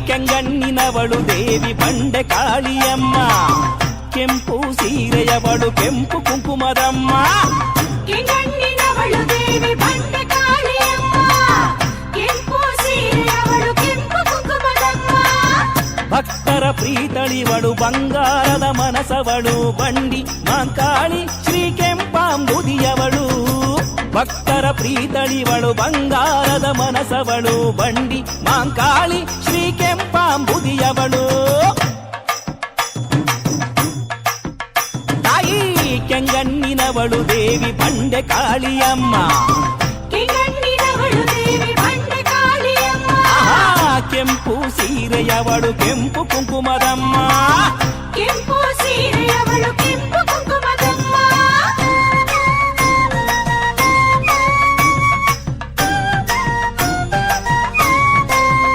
ಕೆಂಗಣ್ಣಿನವಳು ದೇವಿ ಬಂಡೆ ಕಾಳಿಯಮ್ಮ ಕೆಂಪು ಸೀರೆಯವಳು ಕೆಂಪು ಕುಂಕುಮದಮ್ಮ ಕೆಂಗಣ್ಣಿನವಳು ದೇವಿ ಬಂಡೆ ಕಾಳಿಯಮ್ಮ ಕೆಂಪು ಸೀರೆಯವಳು ಕೆಂಪು ಕುಂಕುಮದಮ್ಮ ಭಕ್ತರ ಪ್ರೀತಳಿವಳು ಬಂಗಾರದ ಮನಸವಳು ಬಂಡಿ ಮಾಂಕಾಳಿ ಶ್ರೀ ಕೆಂಪಾಂಬುದಿಯವಳು ಭಕ್ತರ ಪ್ರೀತಳಿವಳು ಬಂಗಾರದ ಮನಸವಳು ಬಂಡಿ ಮಾಂಕಾಳಿ ಶ್ರೀ ಕೆಂಪಾಂಬುದಿಯವಳು ತಾಯಿ ಕೆಂಗಣ್ಣಿನವಳು ದೇವಿ ಬಂಡೆ ಕಾಳಿಯಮ್ಮ ಕೆಂಗಣ್ಣಿನವಳು ದೇವಿ ಬಂಡೆ ಕಾಳಿಯಮ್ಮ ಕೆಂಪು ಸೀರೆಯವಳು ಕೆಂಪು